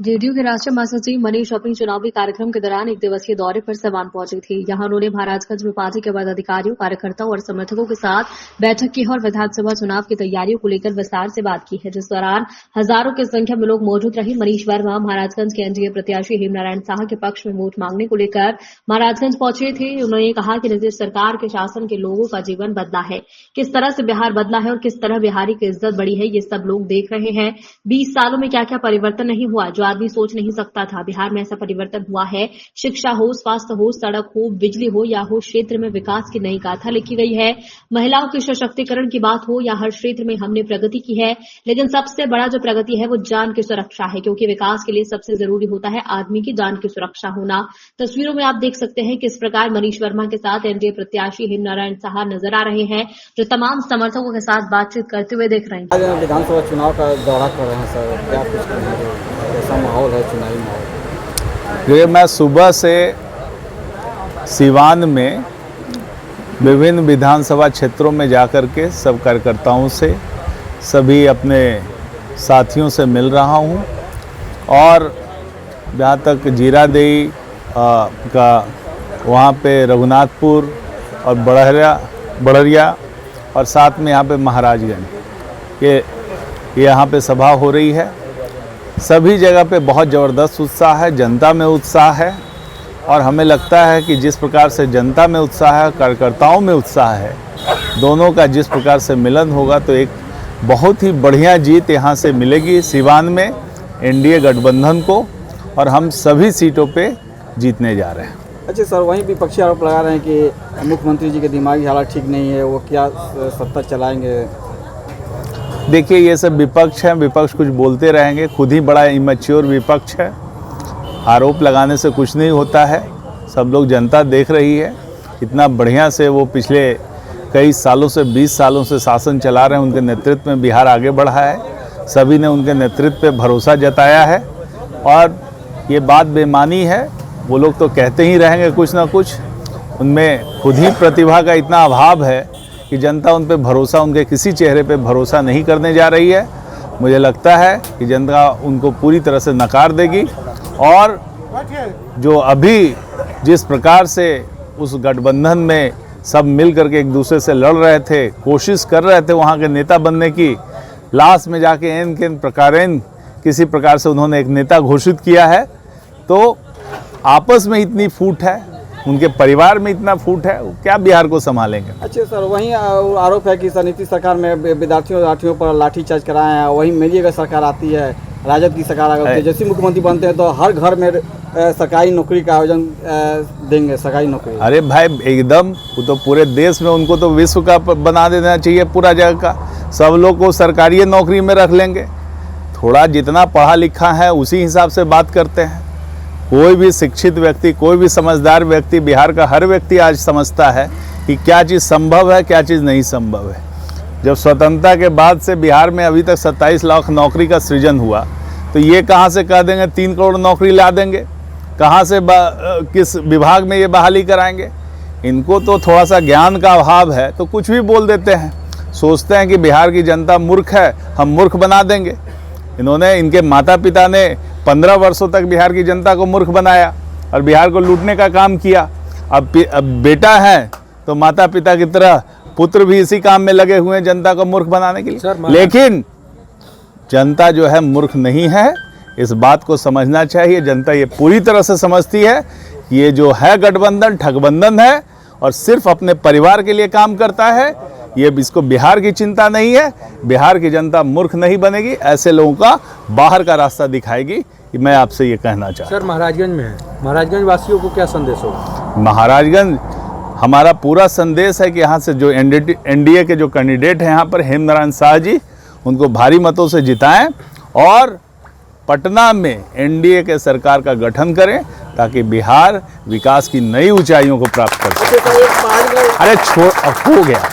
JDU के राष्ट्रीय महासचिव मनीष अपनी चुनावी कार्यक्रम के दौरान एक दिवसीय दौरे पर सिवान पहुंचे थे। यहां उन्होंने महाराजगंज में पार्टी के पदाधिकारियों, कार्यकर्ताओं और समर्थकों के साथ बैठक की और विधानसभा चुनाव की तैयारियों को लेकर विस्तार से बात की है, जिस दौरान हजारों की संख्या में लोग मौजूद रहे। मनीष वर्मा महाराजगंज के एनडीए प्रत्याशी हेमनारायण शाह के पक्ष में वोट मांगने को लेकर महाराजगंज पहुंचे थे। उन्होंने कहा कि नीतीश सरकार के शासन के लोगों का जीवन बदला है, किस तरह से बिहार बदला है और किस तरह बिहारी की इज्जत बढ़ी है, ये सब लोग देख रहे हैं। 20 सालों में क्या क्या परिवर्तन नहीं हुआ जो आदमी सोच नहीं सकता था। बिहार में ऐसा परिवर्तन हुआ है। शिक्षा हो, स्वास्थ्य हो, सड़क हो, बिजली हो या हो क्षेत्र में विकास की नई गाथा लिखी गई है। महिलाओं के सशक्तिकरण की बात हो या हर क्षेत्र में हमने प्रगति की है। लेकिन सबसे बड़ा जो प्रगति है वो जान की सुरक्षा है, क्योंकि विकास के लिए सबसे जरूरी होता है आदमी की जान की सुरक्षा होना। तस्वीरों में आप देख सकते हैं किस प्रकार मनीष वर्मा के साथ एनडीए प्रत्याशी हेमनारायण शाह नजर आ रहे हैं, जो तमाम समर्थकों के साथ बातचीत करते हुए दिख रहे हैं। विधानसभा चुनाव का दौरा कर रहे हैं सर, क्या कुछ कैसा माहौल है चुनावी माहौल? देखिए, मैं सुबह से सिवान में विभिन्न विधानसभा क्षेत्रों में जाकर के सब कार्यकर्ताओं से, सभी अपने साथियों से मिल रहा हूं और जहाँ तक जीरादेई का वहाँ पे रघुनाथपुर और बड़हरिया और साथ में यहाँ पे महाराजगंज ये यहाँ पे सभा हो रही है। सभी जगह पे बहुत ज़बरदस्त उत्साह है, जनता में उत्साह है और हमें लगता है कि जिस प्रकार से जनता में उत्साह है, कार्यकर्ताओं में उत्साह है, दोनों का जिस प्रकार से मिलन होगा तो एक बहुत ही बढ़िया जीत यहाँ से मिलेगी सिवान में एनडीए गठबंधन को, और हम सभी सीटों पे जीतने जा रहे हैं। अच्छा सर, वहीं विपक्षी आरोप लगा रहे हैं कि मुख्यमंत्री जी के दिमागी हालत ठीक नहीं है, वो क्या सत्ता चलाएंगे? देखिए, ये सब विपक्ष है, विपक्ष कुछ बोलते रहेंगे, खुद ही बड़ा इमैच्योर विपक्ष है। आरोप लगाने से कुछ नहीं होता है। सब लोग, जनता देख रही है इतना बढ़िया से वो पिछले कई सालों से 20 सालों से शासन चला रहे हैं। उनके नेतृत्व में बिहार आगे बढ़ा है, सभी ने उनके नेतृत्व पे भरोसा जताया है और ये बात बेमानी है। वो लोग तो कहते ही रहेंगे कुछ ना कुछ, उनमें खुद ही प्रतिभा का इतना अभाव है कि जनता उन पे भरोसा, उनके किसी चेहरे पे भरोसा नहीं करने जा रही है। मुझे लगता है कि जनता उनको पूरी तरह से नकार देगी और जो अभी जिस प्रकार से उस गठबंधन में सब मिल करके एक दूसरे से लड़ रहे थे, कोशिश कर रहे थे वहाँ के नेता बनने की, लास्ट में जाके एन प्रकारेन किसी प्रकार से उन्होंने एक नेता घोषित किया है। तो आपस में इतनी फूट है, उनके परिवार में इतना फूट है, वो क्या बिहार को संभालेंगे? अच्छा सर, वहीं आरोप है कि सर नीतीश सरकार में विद्यार्थियों पर लाठीचार्ज कराए हैं, वहीं मेरी अगर सरकार आती है, राजद की सरकार अगर तेजस्वी मुख्यमंत्री बनते हैं तो हर घर में सरकारी नौकरी का आयोजन देंगे, सरकारी नौकरी। अरे भाई, एकदम, वो तो पूरे देश में उनको तो विश्व का बना देना चाहिए, पूरा जगह का। सब लोग को सरकारी नौकरी में रख लेंगे। थोड़ा जितना पढ़ा लिखा है उसी हिसाब से बात करते हैं। कोई भी शिक्षित व्यक्ति, कोई भी समझदार व्यक्ति, बिहार का हर व्यक्ति आज समझता है कि क्या चीज़ संभव है, क्या चीज़ नहीं संभव है। जब स्वतंत्रता के बाद से बिहार में अभी तक 27 लाख नौकरी का सृजन हुआ, तो ये कहाँ से कह देंगे 3 करोड़ नौकरी ला देंगे? कहाँ से किस विभाग में ये बहाली कराएंगे? इनको तो थोड़ा सा ज्ञान का अभाव है, तो कुछ भी बोल देते हैं। सोचते हैं कि बिहार की जनता मूर्ख है, हम मूर्ख बना देंगे। इनके माता पिता ने 15 वर्षों तक बिहार की जनता को मूर्ख बनाया और बिहार को लूटने का काम किया। अब बेटा है तो माता पिता की तरह पुत्र भी इसी काम में लगे हुए हैं, जनता को मूर्ख बनाने के लिए। लेकिन जनता जो है मूर्ख नहीं है, इस बात को समझना चाहिए। जनता ये पूरी तरह से समझती है कि ये जो है गठबंधन ठगबंधन है और सिर्फ अपने परिवार के लिए काम करता है। ये इसको बिहार की चिंता नहीं है। बिहार की जनता मूर्ख नहीं बनेगी, ऐसे लोगों का बाहर का रास्ता दिखाएगी। मैं आपसे ये कहना चाहता हूँ। सर, महाराजगंज में है, महाराजगंज वासियों को क्या संदेश होगा? महाराजगंज हमारा पूरा संदेश है कि यहाँ से जो एनडीए के जो कैंडिडेट हैं यहाँ पर हेमनारायण शाह जी, उनको भारी मतों से जिताएं और पटना में एनडीए के सरकार का गठन करें ताकि बिहार विकास की नई ऊंचाइयों को प्राप्त कर सके। अच्छा, अरे छोड़, अब हो गया।